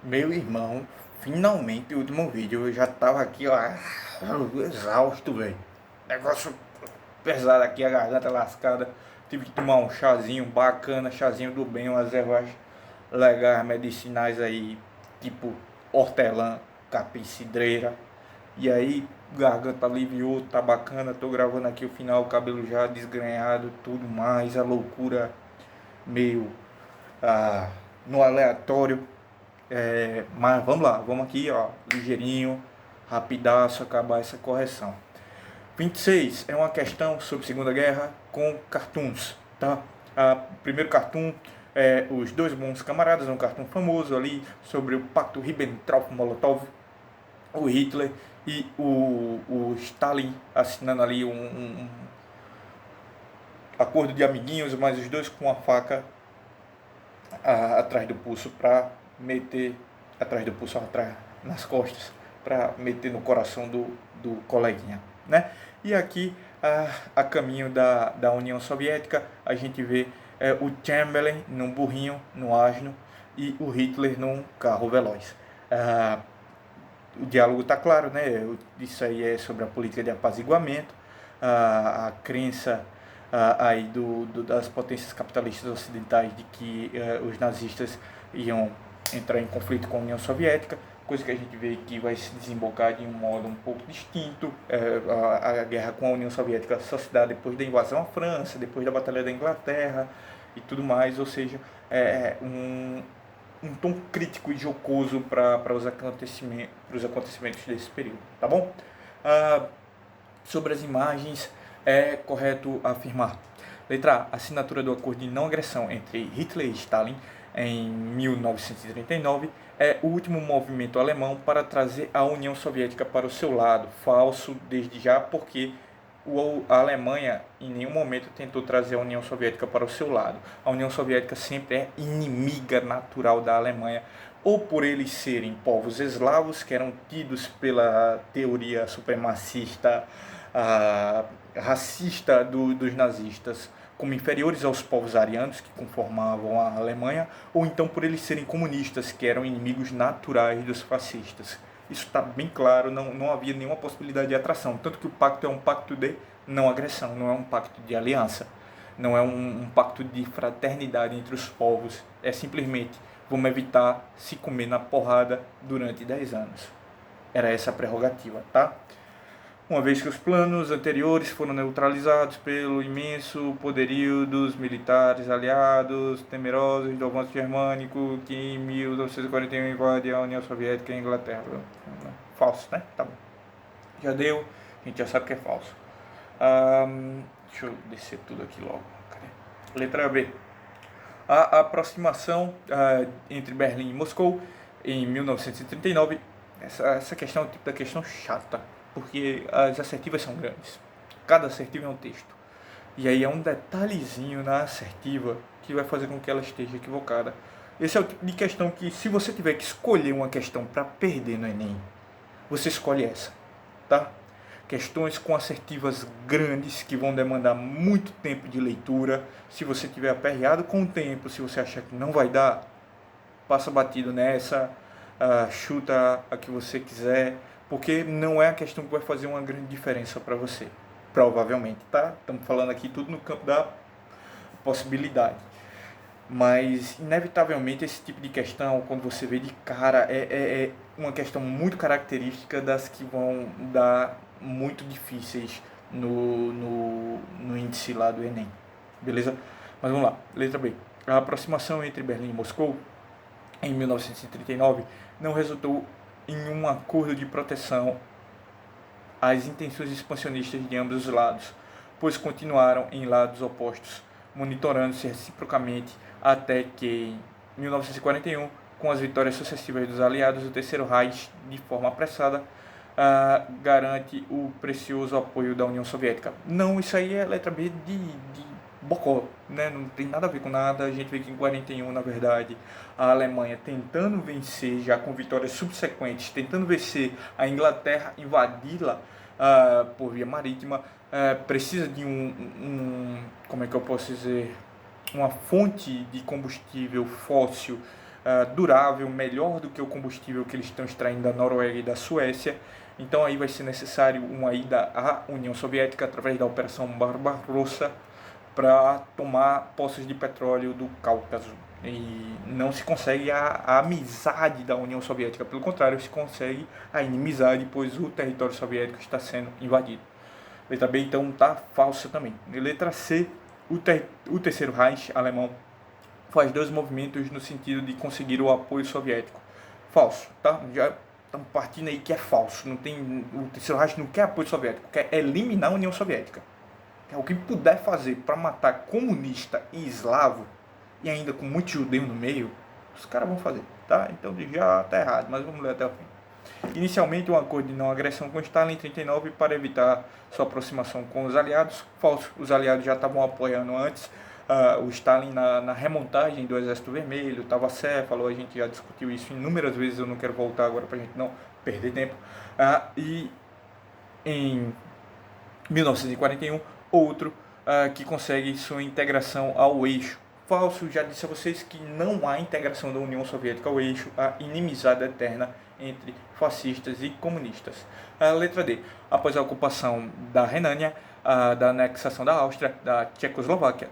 Meu irmão, finalmente o último vídeo eu já tava aqui, ó, exausto, velho. Negócio pesado aqui, a garganta lascada. Tive que tomar um chazinho bacana, chazinho do bem, umas ervas legais, medicinais aí, tipo hortelã, capim cidreira. E aí, garganta aliviou, tá bacana. Tô gravando aqui o final, o cabelo já desgrenhado, tudo mais, a loucura meio no aleatório. Mas vamos lá, vamos aqui, ó, ligeirinho, rapidaço, acabar essa correção. 26 é uma questão sobre Segunda Guerra com cartoons, tá? O primeiro cartoon é Os Dois Bons Camaradas, um cartoon famoso ali sobre o pacto Ribbentrop-Molotov, o Hitler e o Stalin assinando ali um acordo de amiguinhos, mas os dois com a faca atrás do pulso para meter atrás do pulso, atrás nas costas, para meter no coração do coleguinha, né? E aqui a caminho da União Soviética a gente vê o Chamberlain num burrinho, no asno, e o Hitler num carro veloz. O diálogo está claro, né? Isso aí é sobre a política de apaziguamento, a crença aí das potências capitalistas ocidentais de que os nazistas iam entrar em conflito com a União Soviética, coisa que a gente vê que vai se desembocar de um modo um pouco distinto. A guerra com a União Soviética só se dá depois da invasão à França, depois da Batalha da Inglaterra e tudo mais, ou seja, um tom crítico e jocoso para os acontecimentos desse período, tá bom? Sobre as imagens, é correto afirmar. Letra A. Assinatura do acordo de não agressão entre Hitler e Stalin em 1939 é o último movimento alemão para trazer a União Soviética para o seu lado. Falso desde já, porque a Alemanha em nenhum momento tentou trazer a União Soviética para o seu lado. A União Soviética sempre é inimiga natural da Alemanha, ou por eles serem povos eslavos, que eram tidos pela teoria supremacista, racista dos nazistas, como inferiores aos povos arianos que conformavam a Alemanha, ou então por eles serem comunistas, que eram inimigos naturais dos fascistas. Isso está bem claro, não havia nenhuma possibilidade de atração. Tanto que o pacto é um pacto de não agressão, não é um pacto de aliança, não é um pacto de fraternidade entre os povos. É simplesmente vamos evitar se comer na porrada durante 10 anos. Era essa a prerrogativa, tá? Uma vez que os planos anteriores foram neutralizados pelo imenso poderio dos militares aliados, temerosos do avanço germânico que em 1941 invade a União Soviética e a Inglaterra. Falso, né? Tá bom. Já deu, a gente já sabe que é falso. Deixa eu descer tudo aqui logo. Cadê? Letra B. A aproximação entre Berlim e Moscou em 1939. Essa questão é o tipo da questão chata, porque as assertivas são grandes. Cada assertiva é um texto. E aí é um detalhezinho na assertiva que vai fazer com que ela esteja equivocada. Esse é o tipo de questão que, se você tiver que escolher uma questão para perder no Enem, você escolhe essa, tá? Questões com assertivas grandes que vão demandar muito tempo de leitura. Se você tiver aperreado com o tempo, se você achar que não vai dar, passa batido nessa, chuta a que você quiser, porque não é a questão que vai fazer uma grande diferença para você, provavelmente, tá? Estamos falando aqui tudo no campo da possibilidade. Mas, inevitavelmente, esse tipo de questão, quando você vê de cara, é uma questão muito característica das que vão dar muito difíceis no índice lá do Enem. Beleza? Mas vamos lá. Letra B. A aproximação entre Berlim e Moscou, em 1939, não resultou em um acordo de proteção às intenções expansionistas de ambos os lados, pois continuaram em lados opostos, monitorando-se reciprocamente até que, em 1941, com as vitórias sucessivas dos aliados, o Terceiro Reich, de forma apressada, garante o precioso apoio da União Soviética. Não, isso aí é letra B de bocó, né? Não tem nada a ver com nada. A gente vê que em 41, na verdade, a Alemanha tentando vencer, já com vitórias subsequentes, tentando vencer a Inglaterra, invadi-la por via marítima, precisa de como é que eu posso dizer, uma fonte de combustível fóssil durável, melhor do que o combustível que eles estão extraindo da Noruega e da Suécia. Então aí vai ser necessário uma ida à União Soviética através da Operação Barbarossa para tomar poços de petróleo do Cáucaso. E não se consegue a amizade da União Soviética, pelo contrário, se consegue a inimizade, pois o território soviético está sendo invadido. Letra B, então, está falsa também. E letra C, o terceiro Reich alemão faz dois movimentos no sentido de conseguir o apoio soviético. Falso, tá? Já estamos partindo aí que é falso. Não tem, o terceiro Reich não quer apoio soviético, quer eliminar a União Soviética. O que puder fazer para matar comunista e eslavo, e ainda com muito judeu no meio, os caras vão fazer, tá? Então já está errado, mas vamos ler até o fim. Inicialmente, um acordo de não agressão com Stalin em 1939 para evitar sua aproximação com os aliados. Falso, os aliados já estavam apoiando antes o Stalin na remontagem do Exército Vermelho, estava acéfalo, a gente já discutiu isso inúmeras vezes, eu não quero voltar agora para a gente não perder tempo. E em 1941, outro que consegue sua integração ao eixo. Falso, já disse a vocês que não há integração da União Soviética ao eixo, há inimizade eterna entre fascistas e comunistas. Letra D. Após a ocupação da Renânia, da anexação da Áustria, da Tchecoslováquia,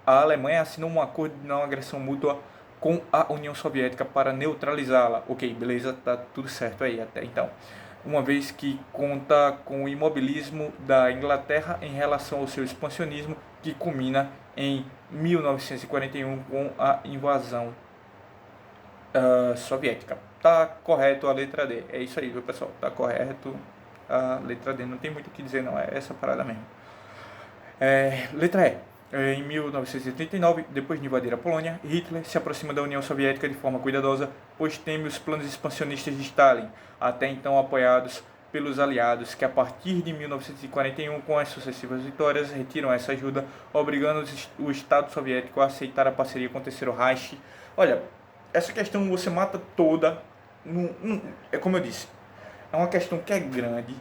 a Alemanha assinou um acordo de não agressão mútua com a União Soviética para neutralizá-la. Ok, beleza, tá tudo certo aí até então. Uma vez que conta com o imobilismo da Inglaterra em relação ao seu expansionismo, que culmina em 1941 com a invasão soviética. Tá correto a letra D. É isso aí, viu, pessoal? Tá correto a letra D. Não tem muito o que dizer, não. É essa parada mesmo. Letra E. Em 1939, depois de invadir a Polônia, Hitler se aproxima da União Soviética de forma cuidadosa, pois teme os planos expansionistas de Stalin, até então apoiados pelos aliados, que a partir de 1941, com as sucessivas vitórias, retiram essa ajuda, obrigando o Estado soviético a aceitar a parceria com o Terceiro Reich. Olha, essa questão você mata toda, é como eu disse, é uma questão que é grande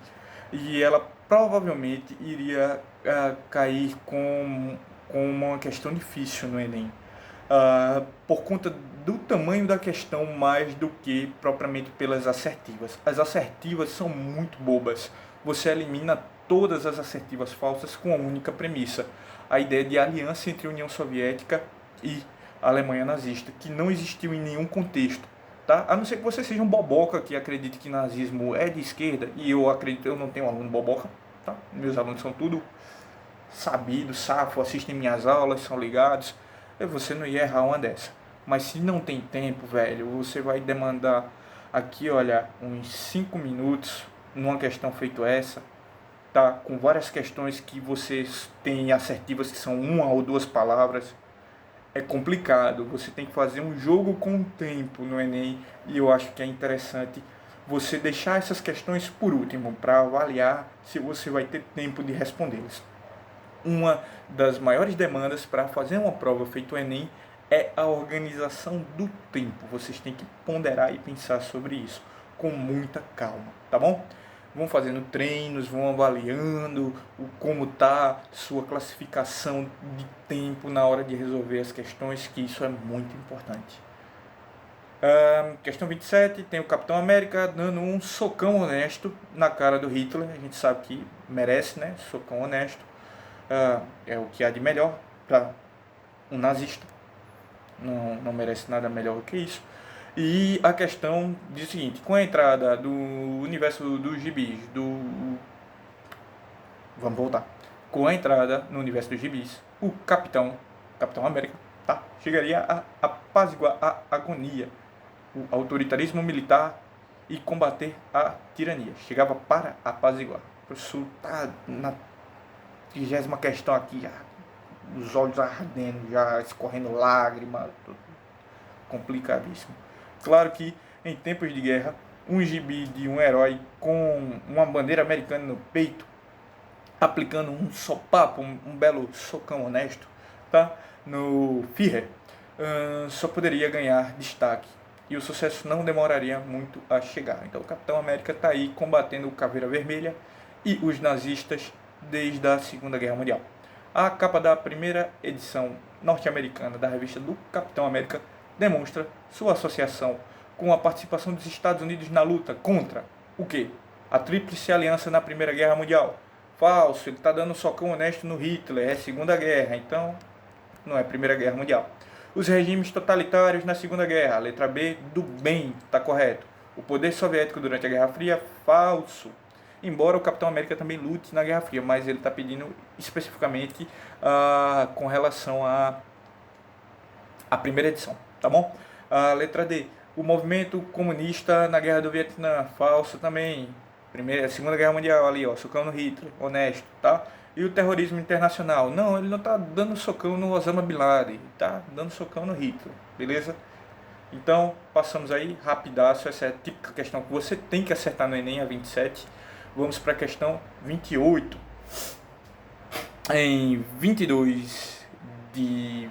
e ela provavelmente iria cair com uma questão difícil no Enem, por conta do tamanho da questão mais do que propriamente pelas assertivas. As assertivas são muito bobas, você elimina todas as assertivas falsas com a única premissa, a ideia de aliança entre a União Soviética e a Alemanha nazista, que não existiu em nenhum contexto. Tá? A não ser que você seja um boboca que acredite que nazismo é de esquerda, e eu acredito, eu não tenho aluno boboca, tá? Meus alunos são tudo sabidos, safo, assistem minhas aulas, são ligados, e você não ia errar uma dessa. Mas se não tem tempo, velho, você vai demandar aqui, olha, uns 5 minutos numa questão feito essa, tá? Com várias questões que vocês têm assertivas que são uma ou duas palavras. É complicado, você tem que fazer um jogo com o tempo no Enem, e eu acho que é interessante você deixar essas questões por último, para avaliar se você vai ter tempo de respondê-las. Uma das maiores demandas para fazer uma prova feito o Enem é a organização do tempo. Vocês têm que ponderar e pensar sobre isso com muita calma, tá bom? Vão fazendo treinos, vão avaliando como está sua classificação de tempo na hora de resolver as questões, que isso é muito importante. Questão 27, tem o Capitão América dando um socão honesto na cara do Hitler. A gente sabe que merece, né? Socão honesto. É o que há de melhor para um nazista. Não merece nada melhor do que isso. E a questão diz o seguinte: com a entrada do universo dos gibis, vamos voltar. Com a entrada no universo dos gibis, o Capitão América, tá? Chegaria a apaziguar a agonia, o autoritarismo militar e combater a tirania. Chegava para apaziguar. O professor tá na 30ª questão aqui, já, os olhos ardendo, já escorrendo lágrimas, tudo complicadíssimo. Claro que em tempos de guerra, um gibi de um herói com uma bandeira americana no peito, aplicando um sopapo, um belo socão honesto, tá? No Führer, só poderia ganhar destaque. E o sucesso não demoraria muito a chegar. Então o Capitão América está aí combatendo o Caveira Vermelha e os nazistas desde a Segunda Guerra Mundial. A capa da primeira edição norte-americana da revista do Capitão América demonstra sua associação com a participação dos Estados Unidos na luta contra o quê? A Tríplice Aliança na Primeira Guerra Mundial. Falso, ele está dando um socão honesto no Hitler, é Segunda Guerra, então não é Primeira Guerra Mundial. Os regimes totalitários na Segunda Guerra, letra B, do bem, está correto. O poder soviético durante a Guerra Fria, falso. Embora o Capitão América também lute na Guerra Fria, mas ele está pedindo especificamente com relação à primeira edição, tá bom? Letra D, o movimento comunista na Guerra do Vietnã, falso também. Segunda Guerra Mundial ali, ó, socão no Hitler, honesto, tá? E o terrorismo internacional, não, ele não tá dando socão no Osama Bin Laden, tá dando socão no Hitler, beleza? Então, passamos aí, rapidaço, essa é a típica questão que você tem que acertar no Enem, a 27. Vamos para a questão 28. Em 22 de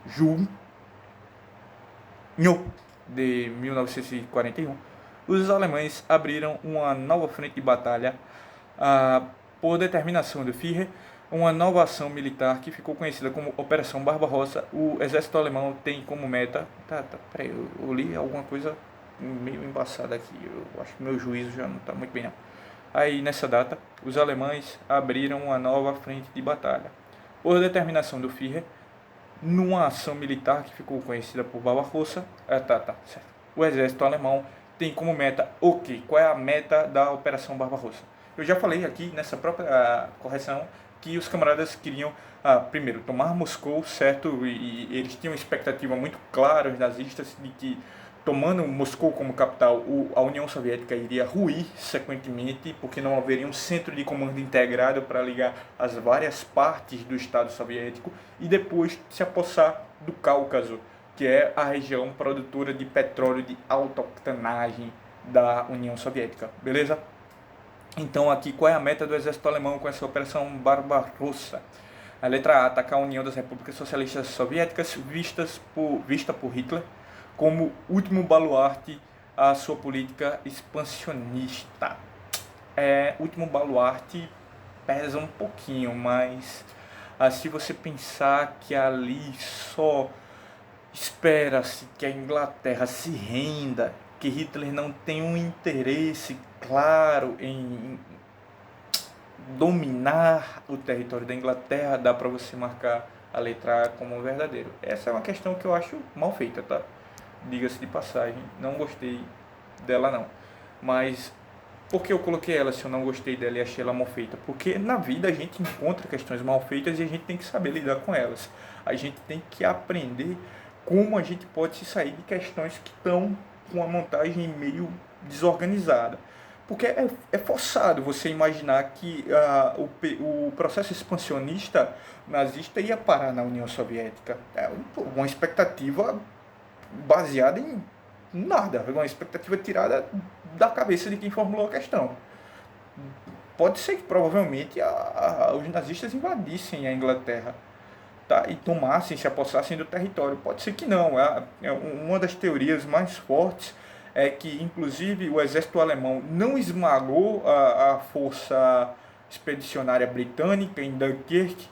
junho de 1941, os alemães abriram uma nova frente de batalha por determinação do Führer, uma nova ação militar que ficou conhecida como Operação Barbarossa. O exército alemão tem como meta... Peraí, eu li alguma coisa meio embaçada aqui, eu acho que meu juízo já não está muito bem não. Aí, nessa data, os alemães abriram uma nova frente de batalha por determinação do Führer, numa ação militar que ficou conhecida por Barbarossa. Certo. O exército alemão tem como meta o quê? Qual é a meta da Operação Barbarossa? Eu já falei aqui nessa própria correção que os camaradas queriam, primeiro, tomar Moscou, certo? E eles tinham expectativa muito clara, os nazistas, de que tomando Moscou como capital, a União Soviética iria ruir sequentemente, porque não haveria um centro de comando integrado para ligar as várias partes do Estado soviético, e depois se apossar do Cáucaso, que é a região produtora de petróleo de alta octanagem da União Soviética, beleza? Então aqui, qual é a meta do exército alemão com essa Operação Barbarossa? A letra A, atacar a União das Repúblicas Socialistas Soviéticas, vista por Hitler como último baluarte à sua política expansionista. Último baluarte pesa um pouquinho, mas se você pensar que ali só espera-se que a Inglaterra se renda, que Hitler não tem um interesse claro em dominar o território da Inglaterra, dá para você marcar a letra A como verdadeiro. Essa é uma questão que eu acho mal feita, tá? Diga-se de passagem, não gostei dela não. Mas por que eu coloquei ela se eu não gostei dela e achei ela mal feita? Porque na vida a gente encontra questões mal feitas e a gente tem que saber lidar com elas. A gente tem que aprender como a gente pode se sair de questões que estão com uma montagem meio desorganizada. Porque é forçado você imaginar que o processo expansionista nazista ia parar na União Soviética. É uma expectativa baseada em nada, uma expectativa tirada da cabeça de quem formulou a questão. Pode ser que provavelmente os nazistas invadissem a Inglaterra, tá? E tomassem, se apossassem do território. Pode ser que não. Uma das teorias mais fortes é que, inclusive, o exército alemão não esmagou a força expedicionária britânica em Dunkirk,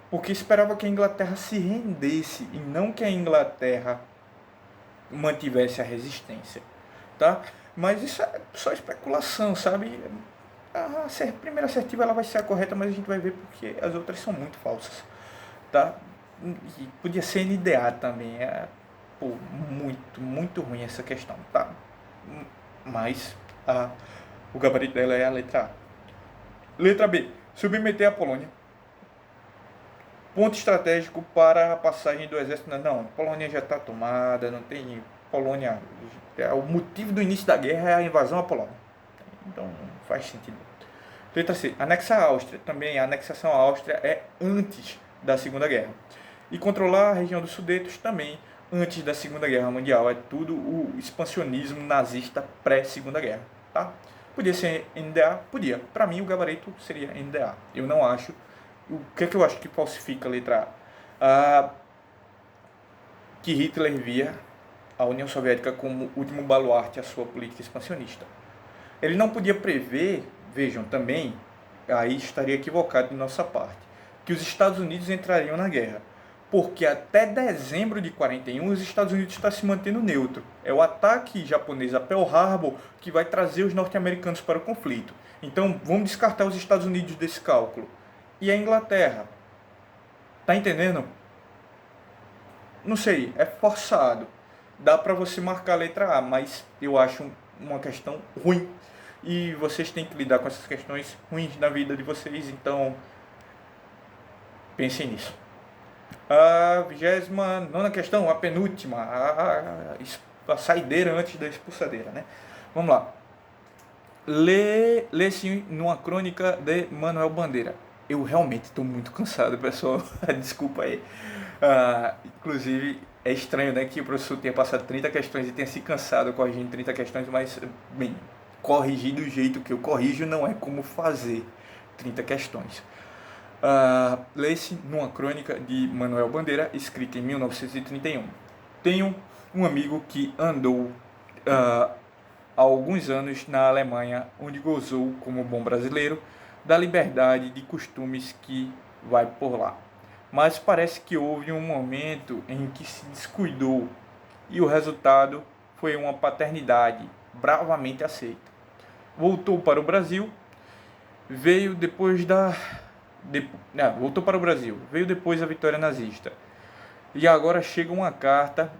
porque esperava que a Inglaterra se rendesse e não que a Inglaterra mantivesse a resistência, tá? Mas isso é só especulação, sabe? A primeira assertiva ela vai ser a correta, mas a gente vai ver porque as outras são muito falsas, tá? E podia ser NDA também, muito ruim essa questão, tá? Mas o gabarito dela é a letra A. Letra B, submeter a Polônia. Ponto estratégico para a passagem do exército. Não, a Polônia já está tomada, não tem Polônia. O motivo do início da guerra é a invasão à Polônia. Então não faz sentido. Letra C, anexar a Áustria. Também a anexação à Áustria é antes da Segunda Guerra. E controlar a região dos Sudetos também antes da Segunda Guerra Mundial. É tudo o expansionismo nazista pré-Segunda Guerra. Tá? Podia ser NDA? Podia. Para mim o gabarito seria NDA. Eu não acho. O que é que eu acho que falsifica a letra A? Que Hitler via a União Soviética como último baluarte à sua política expansionista. Ele não podia prever, vejam também, aí estaria equivocado de nossa parte, que os Estados Unidos entrariam na guerra. porque até dezembro de 41 os Estados Unidos estão se mantendo neutro. É o ataque japonês a Pearl Harbor que vai trazer os norte-americanos para o conflito. Então vamos descartar os Estados Unidos desse cálculo. E a Inglaterra? Tá entendendo? Não sei, é forçado. Dá para você marcar a letra A, mas eu acho uma questão ruim. E vocês têm que lidar com essas questões ruins na vida de vocês, então pensem nisso. A 29ª questão, a penúltima, a saideira antes da expulsadeira, né? Vamos lá. Lê-se numa crônica de Manuel Bandeira. Eu realmente estou muito cansado, pessoal. Desculpa aí. Inclusive, é estranho, né, que o professor tenha passado 30 questões e tenha se cansado corrigindo 30 questões, mas, bem, corrigir do jeito que eu corrijo não é como fazer 30 questões. Lê-se numa crônica de Manuel Bandeira, escrita em 1931. Tenho um amigo que andou há alguns anos na Alemanha, onde gozou, como bom brasileiro, da liberdade de costumes que vai por lá. Mas parece que houve um momento em que se descuidou e o resultado foi uma paternidade bravamente aceita. Voltou para o Brasil, veio depois da vitória nazista. E agora chega uma carta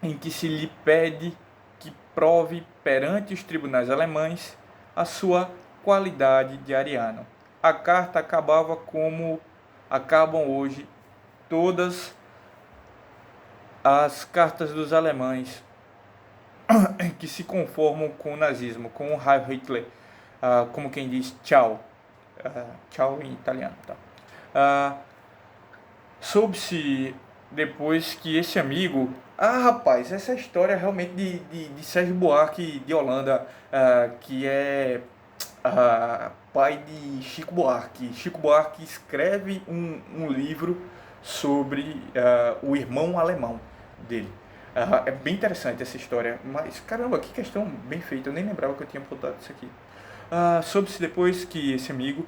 em que se lhe pede que prove perante os tribunais alemães a sua qualidade de ariano. A carta acabava como acabam hoje todas as cartas dos alemães que se conformam com o nazismo, com o Heil Hitler, como quem diz tchau. Tchau em italiano. Tá? Soube-se depois que esse amigo... rapaz, essa história é realmente de Sérgio Buarque de Holanda, que é pai de Chico Buarque. Chico Buarque escreve um livro sobre o irmão alemão dele. É bem interessante essa história, mas caramba, que questão bem feita, eu nem lembrava que eu tinha apontado isso aqui. Soube-se depois que esse amigo,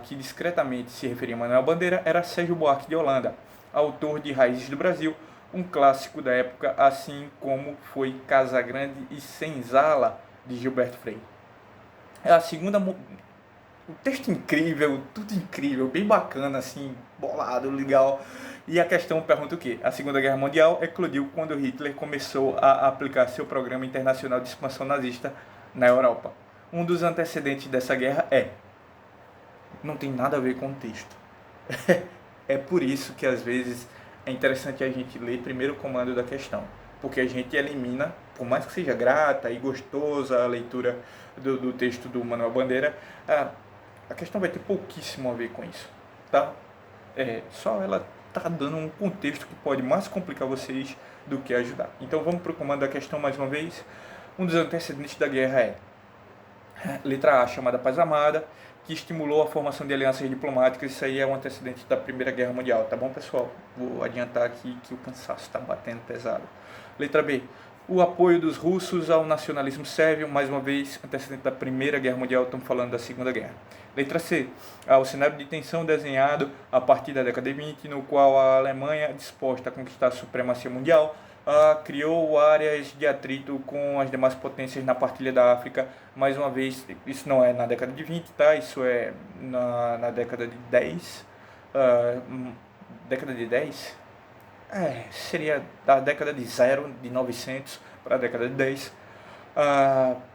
que discretamente se referia a Manuel Bandeira, era Sérgio Buarque de Holanda, autor de Raízes do Brasil, um clássico da época, assim como foi Casagrande e Senzala, de Gilberto Freire. A segunda... O texto incrível, tudo incrível, bem bacana, assim, bolado, legal. E a questão pergunta o quê? A Segunda Guerra Mundial eclodiu quando Hitler começou a aplicar seu programa internacional de expansão nazista na Europa. Um dos antecedentes dessa guerra não tem nada a ver com o texto. É por isso que às vezes é interessante a gente ler primeiro o comando da questão, porque a gente elimina, por mais que seja grata e gostosa a leitura do texto do Manuel Bandeira, a questão vai ter pouquíssimo a ver com isso, tá? Só ela tá dando um contexto que pode mais complicar vocês do que ajudar. Então vamos para o comando da questão mais uma vez. Um dos antecedentes da guerra é letra A, chamada Paz Amada, que estimulou a formação de alianças diplomáticas. Isso aí é um antecedente da Primeira Guerra Mundial, tá bom, pessoal? Vou adiantar aqui que o cansaço está batendo pesado. Letra B, o apoio dos russos ao nacionalismo sérvio, mais uma vez, antecedente da Primeira Guerra Mundial, estamos falando da Segunda Guerra. Letra C, o cenário de tensão desenhado a partir da década de 20, no qual a Alemanha, disposta a conquistar a supremacia mundial, criou áreas de atrito com as demais potências na partilha da África. Mais uma vez, isso não é na década de 20, tá? Isso é na década de 10. Década de 10? Seria da década de 0, de 900, para a década de 10.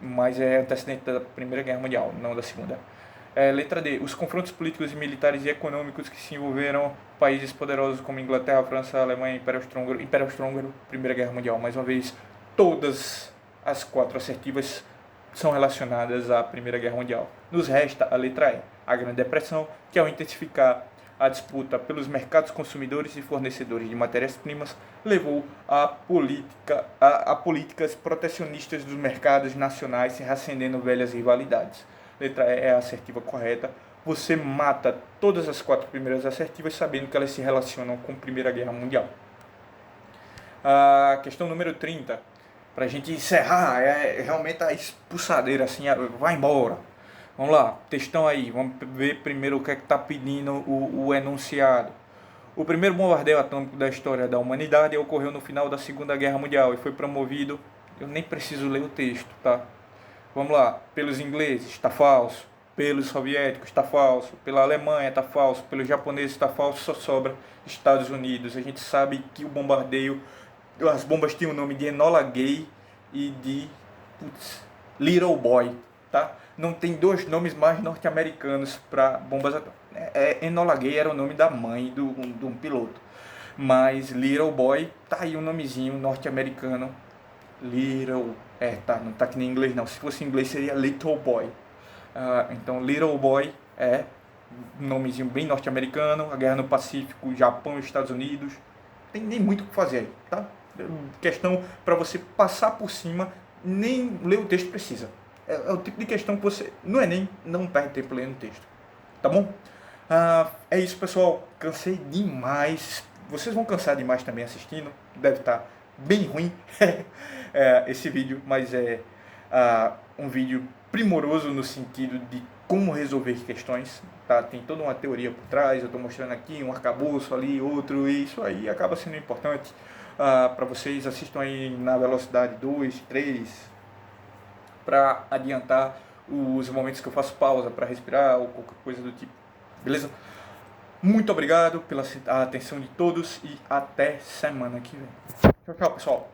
Mas é antecedente da Primeira Guerra Mundial, não da Segunda. Letra D. Os confrontos políticos, militares e econômicos que se envolveram países poderosos como Inglaterra, França, Alemanha, Império Austro-Húngaro, Primeira Guerra Mundial. Mais uma vez, todas as 4 assertivas são relacionadas à Primeira Guerra Mundial. Nos resta a letra E. A Grande Depressão, que ao intensificar a disputa pelos mercados consumidores e fornecedores de matérias-primas, levou a políticas protecionistas dos mercados nacionais, se reacendendo velhas rivalidades. Letra E é a assertiva correta. Você mata todas as 4 primeiras assertivas sabendo que elas se relacionam com a Primeira Guerra Mundial. Questão número 30. Para a gente encerrar, realmente a expulsadeira, assim, vai embora. Vamos lá, textão aí. Vamos ver primeiro o que é que está pedindo o enunciado. O primeiro bombardeio atômico da história da humanidade ocorreu no final da Segunda Guerra Mundial e foi promovido, eu nem preciso ler o texto, tá? Vamos lá, pelos ingleses está falso, pelos soviéticos está falso, pela Alemanha está falso, pelos japoneses está falso, só sobra Estados Unidos. A gente sabe que o bombardeio, as bombas tinham o nome de Enola Gay e de Little Boy, tá? Não tem dois nomes mais norte-americanos para bombas atômicas. Enola Gay era o nome da mãe de um piloto, mas Little Boy tá aí um nomezinho norte-americano. Little, tá, não tá aqui em inglês não, se fosse em inglês seria Little Boy. Então Little Boy é um nomezinho bem norte-americano. A guerra no Pacífico, Japão e Estados Unidos, tem nem muito o que fazer aí, tá? Questão para você passar por cima, nem ler o texto precisa. É o tipo de questão que você, no Enem, não perde tempo lendo o texto, tá bom? É isso, pessoal, cansei demais, vocês vão cansar demais também assistindo, deve estar bem ruim esse vídeo, mas é um vídeo primoroso no sentido de como resolver questões, tá? Tem toda uma teoria por trás, eu estou mostrando aqui um arcabouço ali, outro, e isso aí acaba sendo importante para vocês. Assistam aí na velocidade 2, 3, para adiantar os momentos que eu faço pausa para respirar ou qualquer coisa do tipo, beleza? Muito obrigado pela atenção de todos e até semana que vem. Tchau, tchau, pessoal.